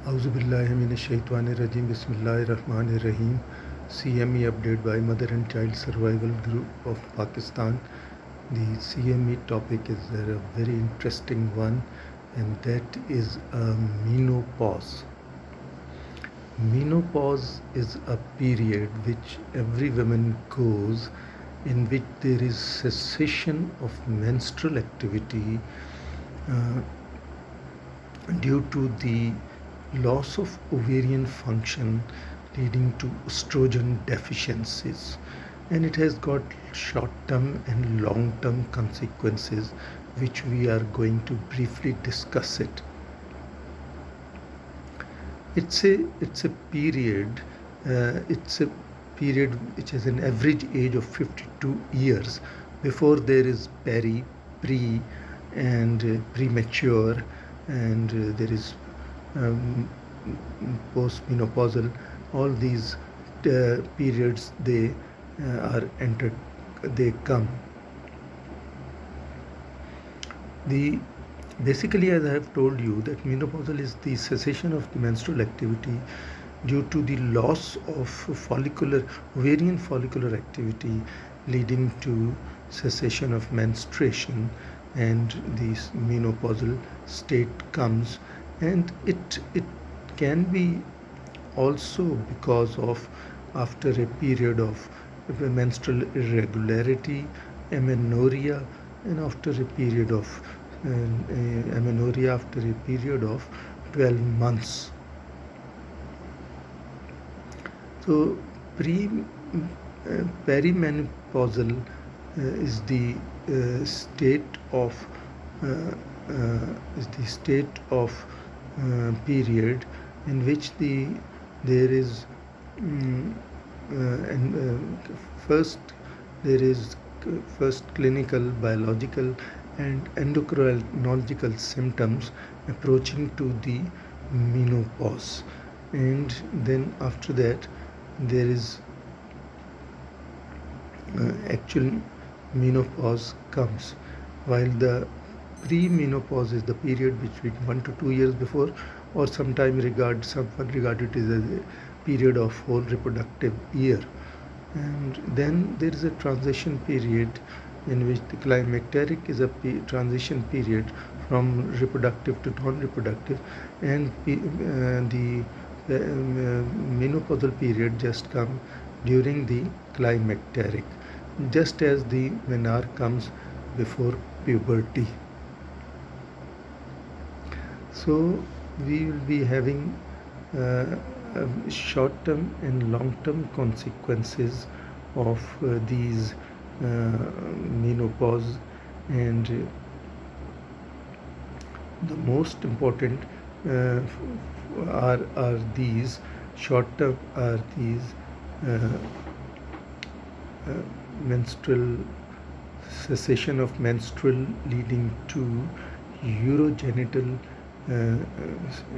Auzubillahiminash-shaytanir-rajim. Bismillahir-Rahmanir-Rahim. CME update by Mother and Child Survival Group of Pakistan. The CME topic is a very interesting one, and that is menopause. Menopause is a period which every woman goes, in which there is cessation of menstrual activity due to the loss of ovarian function leading to estrogen deficiencies, and it has got short-term and long-term consequences, which we are going to briefly discuss it. It's a period which has an average age of 52 years before there is pre and premature, and there is postmenopausal. All these periods they come. Basically, as I have told you, that menopausal is the cessation of the menstrual activity due to the loss of ovarian follicular activity, leading to cessation of menstruation, and this menopausal state comes. And it can be also because of after a period of menstrual irregularity, amenorrhea, and after a period of amenorrhea after a period of 12 months. So perimenopausal is the state of period in which there is first clinical, biological, and endocrinological symptoms approaching to the menopause, and then after that there is actual menopause comes, while the pre-menopause is the period between 1 to 2 years before, or sometimes someone regard it as a period of whole reproductive year. And then there is a transition period in which the climacteric is a transition period from reproductive to non-reproductive, and the menopausal period just come during the climacteric, just as the menarche comes before puberty. So we will be having short-term and long-term consequences of these menopause, and the most important are these short-term are these menstrual cessation of menstrual, leading to urogenital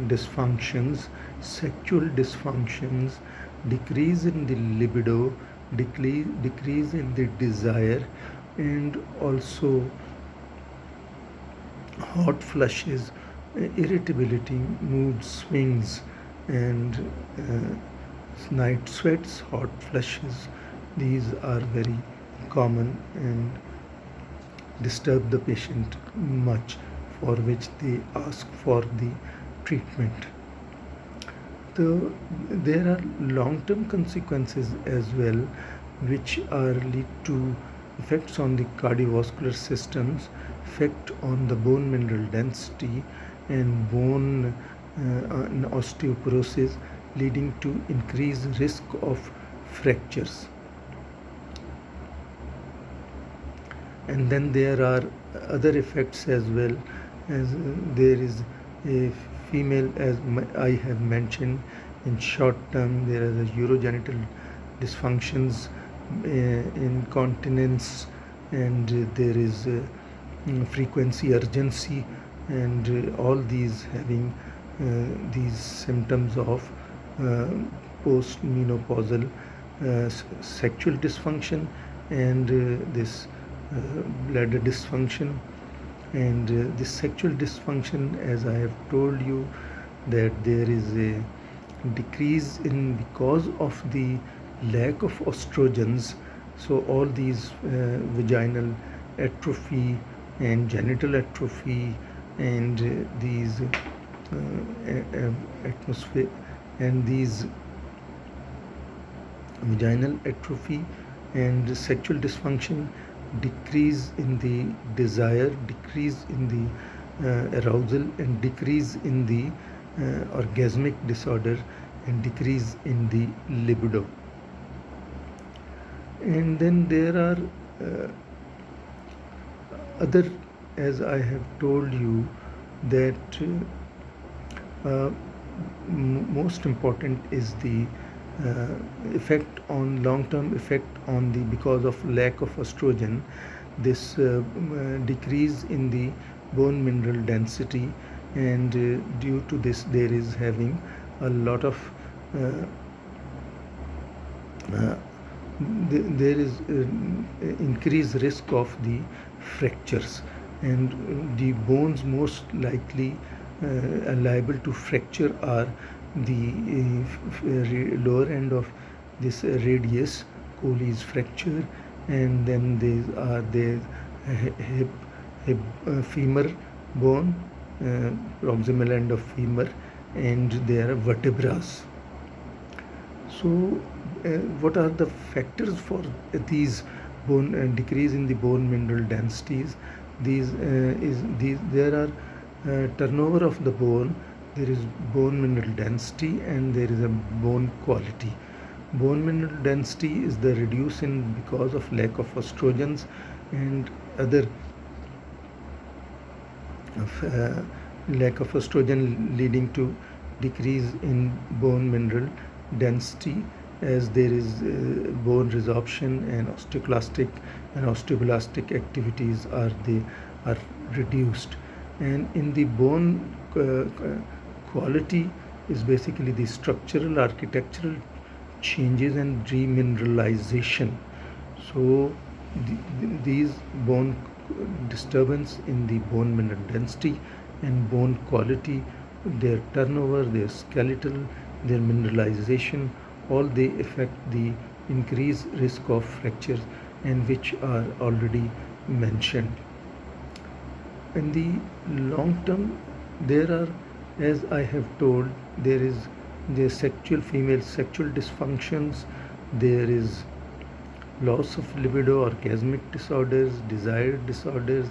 dysfunctions, sexual dysfunctions, decrease in the libido, decrease in the desire, and also hot flushes, irritability, mood swings, and night sweats, hot flushes. These are very common and disturb the patient much, for which they ask for the treatment. So there are long-term consequences as well, which are lead to effects on the cardiovascular systems, effect on the bone mineral density, and bone osteoporosis, leading to increased risk of fractures. And then there are other effects as well, as there is a female, as I have mentioned, in short term there is a urogenital dysfunctions, incontinence, and there is frequency, urgency, and all these having these symptoms of postmenopausal sexual dysfunction, and this bladder dysfunction. And this sexual dysfunction, as I have told you, that there is a decrease in because of the lack of estrogens. So all these vaginal atrophy and genital atrophy and these atmosphere and these vaginal atrophy and sexual dysfunction, decrease in the desire, decrease in the arousal, and decrease in the orgasmic disorder, and decrease in the libido. And then there are other, as I have told you, that most important is the effect on long-term effect on the, because of lack of estrogen, this decrease in the bone mineral density, and due to this there is having a lot of there is increased risk of the fractures, and the bones most likely liable to fracture are the lower end of this radius Colles fracture, and then there are the hip femur bone, proximal end of femur, and there are vertebrae. So what are the factors for these bone decrease in the bone mineral densities? These there are turnover of the bone, there is bone mineral density, and there is a bone quality. Bone mineral density is the reduce in because of lack of estrogens and other lack of estrogen leading to decrease in bone mineral density, as there is bone resorption and osteoclastic and osteoblastic activities are reduced. And in the bone quality is basically the structural architectural changes and remineralization. So these bone disturbance in the bone mineral density and bone quality, their turnover, their skeletal, their mineralization, all they affect the increased risk of fractures, and which are already mentioned. In the long term, there are, as I have told, there is the female sexual dysfunctions, there is loss of libido, orgasmic disorders, desire disorders,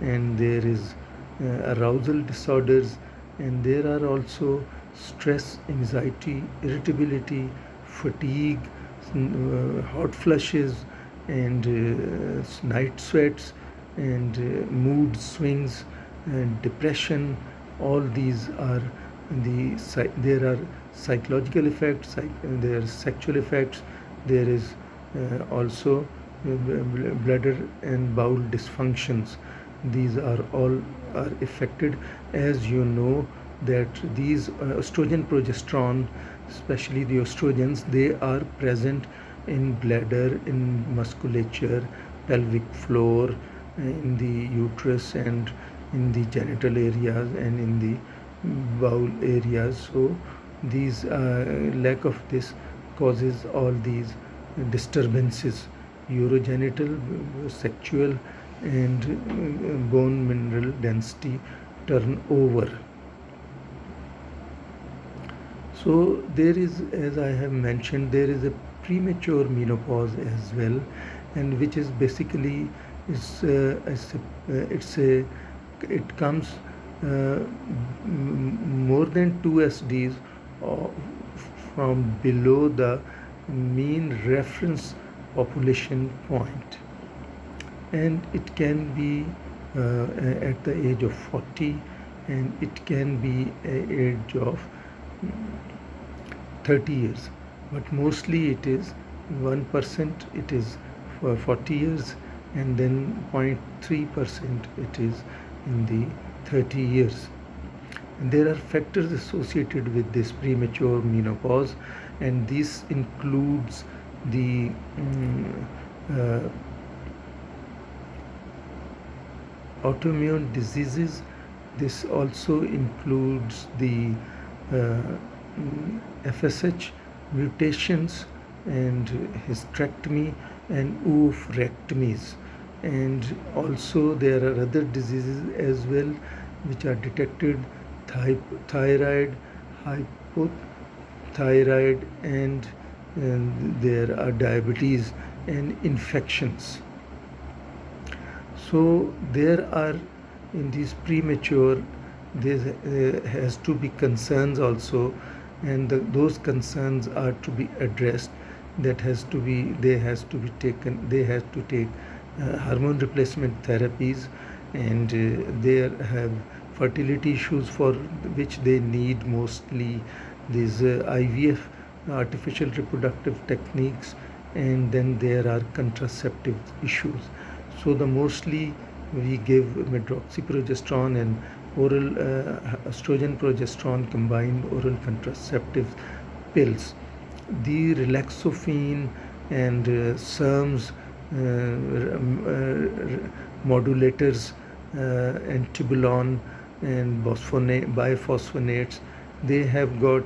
and there is arousal disorders, and there are also stress, anxiety, irritability, fatigue, hot flushes, and night sweats, and mood swings, and depression. All these are there are psychological effects, there are sexual effects, there is also bladder and bowel dysfunctions. These are all are affected, as you know that these estrogen, progesterone, especially the estrogens, they are present in bladder, in musculature, pelvic floor, in the uterus, and in the genital areas, and in the bowel areas. So these lack of this causes all these disturbances, urogenital, sexual, and bone mineral density turnover. So there is, as I have mentioned, there is a premature menopause as well, and which is basically it comes more than 2 SDs from below the mean reference population point, and it can be at the age of 40, and it can be at age of 30 years, but mostly it is 1% it is for 40 years, and then 0.3% it is in the 30 years. And there are factors associated with this premature menopause, and this includes the autoimmune diseases. This also includes the FSH mutations and hysterectomy and oophorectomies. And also there are other diseases as well which are detected: thyroid, hypothyroid, and there are diabetes and infections. So there are, in these premature, there has to be concerns also, and those concerns are to be addressed. They have to take hormone replacement therapies, and they have fertility issues for which they need mostly these IVF, artificial reproductive techniques, and then there are contraceptive issues. So the mostly we give medroxyprogesterone and oral estrogen progesterone combined oral contraceptive pills. The relaxofene and SERMs modulators, and tibolone and biphosphonates, they have got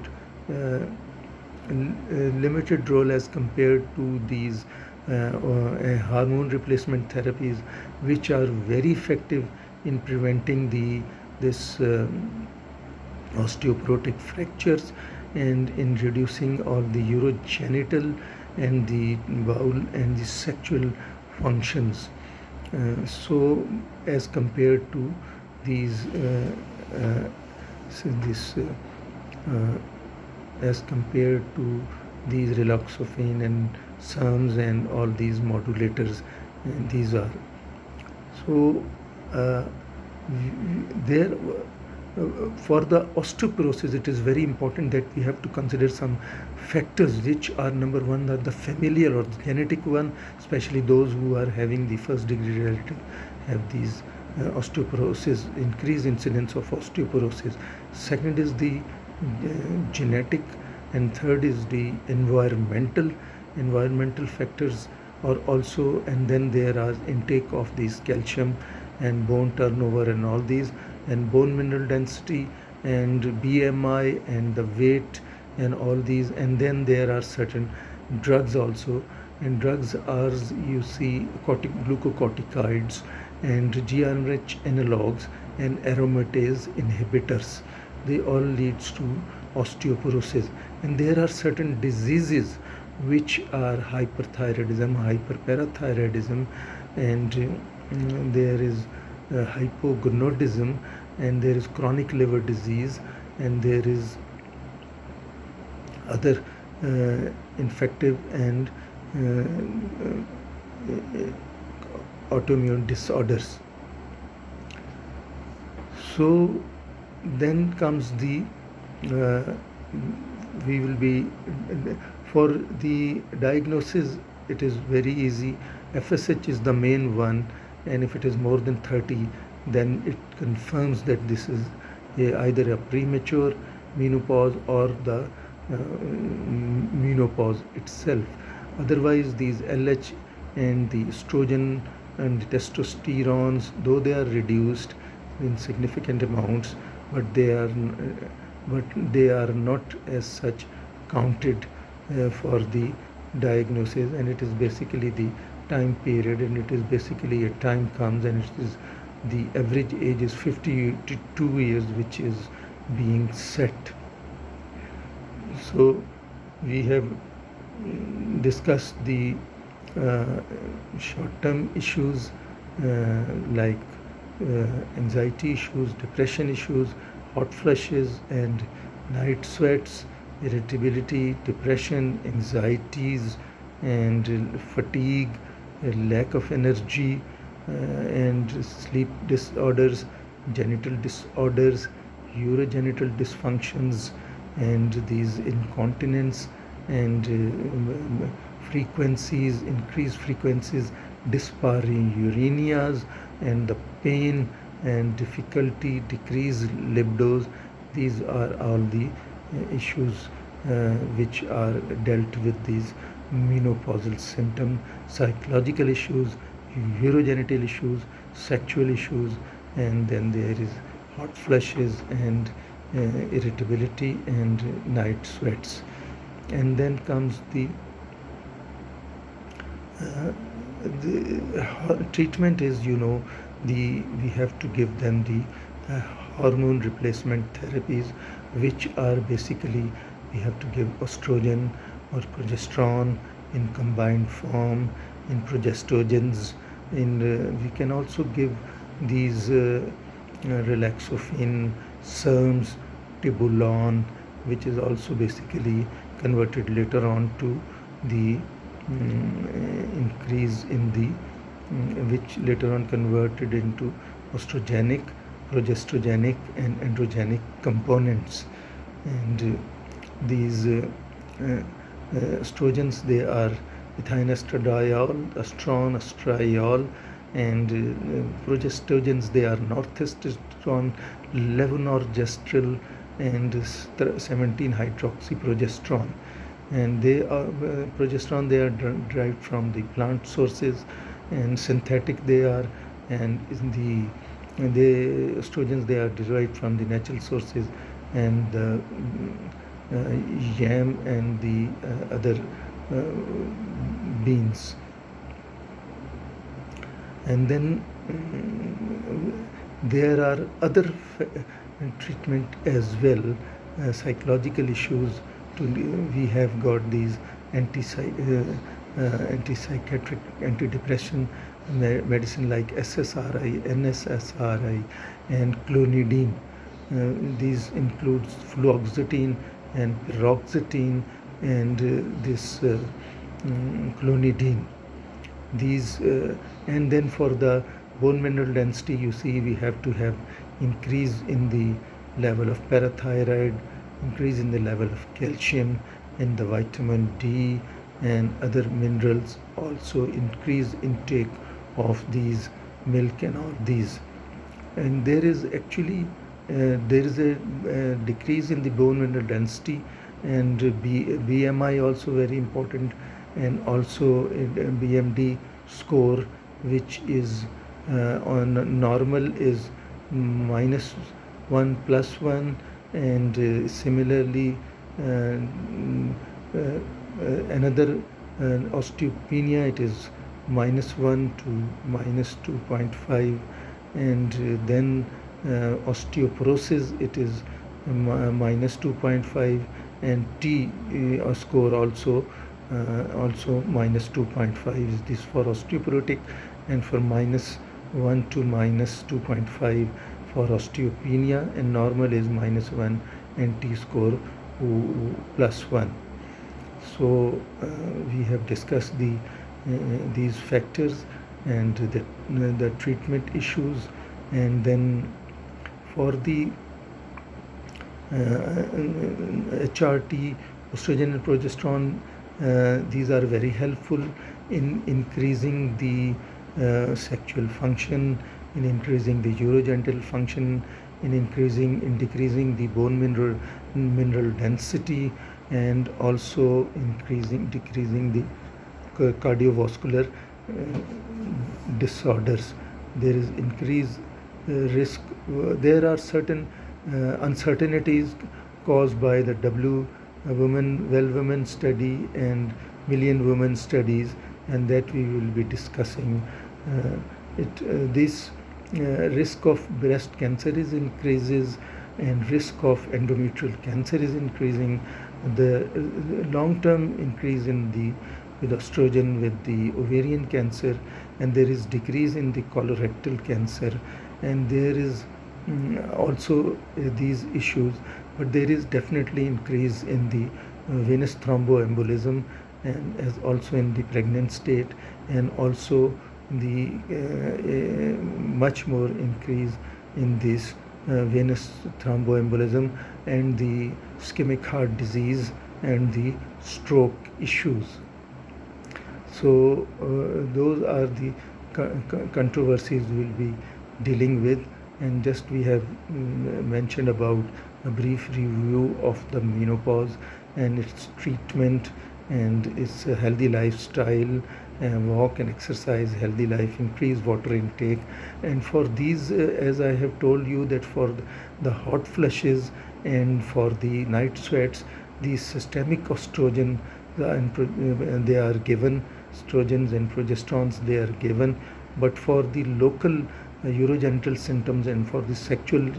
limited role as compared to these hormone replacement therapies, which are very effective in preventing this osteoporotic fractures and in reducing all the urogenital and the bowel and the sexual functions. So as compared to these as compared to these relaxofene and SERMs and all these modulators, these are. So there for the osteoporosis, it is very important that we have to consider some factors, which are: number one, are the familial or the genetic one, especially those who are having the first degree relative have these osteoporosis, increased incidence of osteoporosis. Second is the genetic, and third is the environmental factors are also, and then there are intake of these calcium and bone turnover and all these, and bone mineral density and BMI and the weight and all these. And then there are certain drugs also, and drugs are, you see, glucocorticoids and GnRH analogs and aromatase inhibitors. They all leads to osteoporosis. And there are certain diseases which are hyperthyroidism, hyperparathyroidism, and there is hypogonadism, and there is chronic liver disease, and there is other infective and autoimmune disorders. So then comes the we will be for the diagnosis. It is very easy. FSH is the main one, and if it is more than 30, then it confirms that this is either a premature menopause or the menopause itself. Otherwise, these LH and the estrogen and the testosterones, though they are reduced in significant amounts, but they are not as such counted for the diagnosis. And it is basically the time period, and it is basically a time comes, and it is the average age is 52 years, which is being set. So we have discussed the short-term issues like anxiety issues, depression issues, hot flushes and night sweats, irritability, depression, anxieties and fatigue, lack of energy, and sleep disorders, genital disorders, urogenital dysfunctions, and these incontinence and increased frequencies, dyspareurias, and the pain and difficulty, decreased libidos. These are all the issues which are dealt with these menopausal symptoms: psychological issues, urogenital issues, sexual issues, and then there is hot flushes and irritability and night sweats. And then comes the treatment is, we have to give them the hormone replacement therapies, which are basically we have to give estrogen or progesterone in combined form, in progestogens. We can also give these relaxofene, SERMs, Tibolon, which is also basically converted later on to the increase in the which later on converted into oestrogenic, progestogenic and androgenic components. And these estrogens, they are ethylene-estradiol, estrone, estriol, and progestogens, they are northestrone, levonorgestrel, and 17-hydroxyprogesterone. And they are progesterone, they are derived from the plant sources, and synthetic they are, and the estrogens, they are derived from the natural sources, and the yam and the other beans. And then there are other treatment as well, psychological issues. We have got these antipsychiatric, antidepressant medicine like SSRI, NSSRI, and clonidine. These includes fluoxetine and paroxetine and this clonidine. These and then for the bone mineral density, you see, we have to have increase in the level of parathyroid, increase in the level of calcium and the vitamin D and other minerals, also increase intake of these milk and all these. And there is actually there is a decrease in the bone mineral density, and BMI also very important, and also BMD score, which is on normal is -1 +1, and similarly another osteopenia, it is -1 to -2.5, and then osteoporosis, it is -2.5, and T score also -2.5 is this for osteoporotic, and for -1 to -2.5 for osteopenia, and normal is -1, and T score +1. So we have discussed these factors and the treatment issues. And then for the HRT, estrogen and progesterone, these are very helpful in increasing the sexual function, in increasing the urogenital function, in decreasing the bone mineral density, and also decreasing the cardiovascular disorders. There is increased risk. There are certain uncertainties caused by the Well Women study and Million Women studies, and that we will be discussing. This risk of breast cancer is increases, and risk of endometrial cancer is increasing. The long-term increase with estrogen with the ovarian cancer, and there is decrease in the colorectal cancer, and there is also these issues, but there is definitely increase in the venous thromboembolism, and as also in the pregnant state, and also the much more increase in this venous thromboembolism and the ischemic heart disease and the stroke issues. So those are the controversies we'll be dealing with, and just we have mentioned about a brief review of the menopause and its treatment and its healthy lifestyle walk and exercise, healthy life, increase water intake. And for these, as I have told you, that for the hot flushes and for the night sweats, the systemic estrogen they are given, estrogens and progesterones they are given. But for the local urogenital symptoms and for the sexual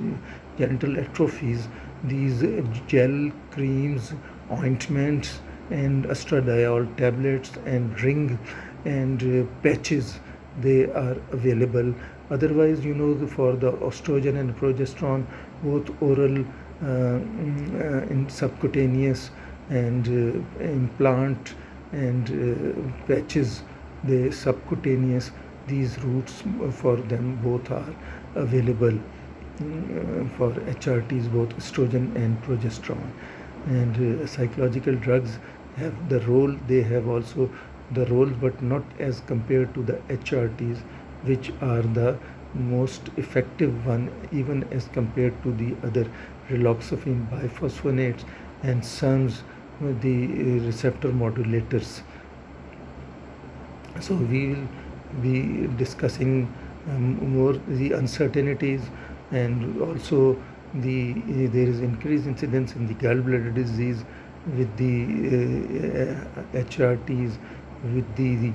genital atrophies, these gel creams, ointments, and estradiol tablets and ring and patches, they are available. Otherwise, for the estrogen and progesterone, both oral, in subcutaneous, and implant and patches, the subcutaneous, these routes for them both are available for HRTs, both estrogen and progesterone. And psychological drugs have the role, they have also the role, but not as compared to the HRTs, which are the most effective one, even as compared to the other raloxifene biphosphonates and SERMs, the receptor modulators. So we will be discussing more the uncertainties, and also there is increased incidence in the gallbladder disease with the HRTs, with the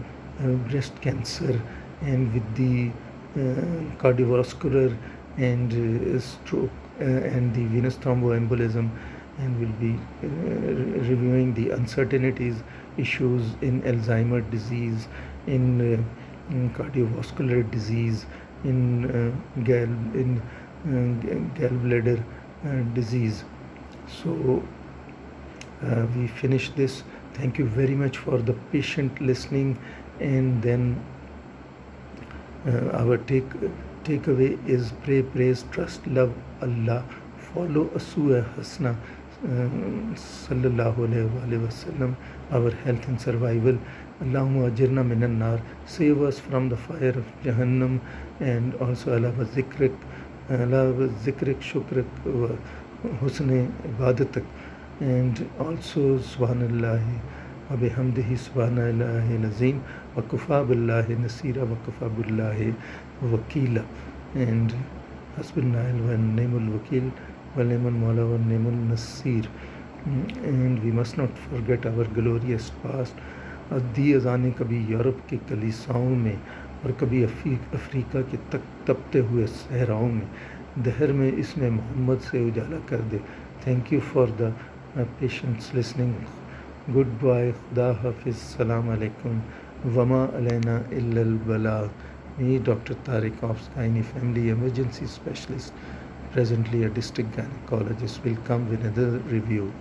breast cancer, and with the cardiovascular and stroke and the venous thromboembolism. And we'll be reviewing the uncertainties, issues in Alzheimer's disease, in cardiovascular disease, in gallbladder disease. So we finish this. Thank you very much for the patient listening. And then our takeaway is pray, praise, trust, love Allah, follow Asua Hasna sallallahu alayhi wa sallam, our health and survival. Allahumma ajirna minan nar, save us from the fire of Jahannam. And also Allah wa zikrik, shukrik wa husne ibadatak. And also subhanallahi wa bihamdihi subhanallahi nazim wa kufa billahi nasira wa kufa billahi wakila. And hasbunallah wa ni'mal wakil wa ni'mal mawla wa ni'mal nasir. And we must not forget our glorious past. दी अज़ानें कभी Europe के कलीसाओं में और कभी Africa के तपते हुए सहराओं में, दहर में इसमें मोहम्मद से उजाला कर दे. Thank you for the patience listening. Goodbye, खुदा हाफिज़, सलाम अलैकुम, वमा अलैना इल्लल बलाग. Me, Dr. Tariq of Gynae Family Emergency Specialist, presently a district gynecologist, will come with another review.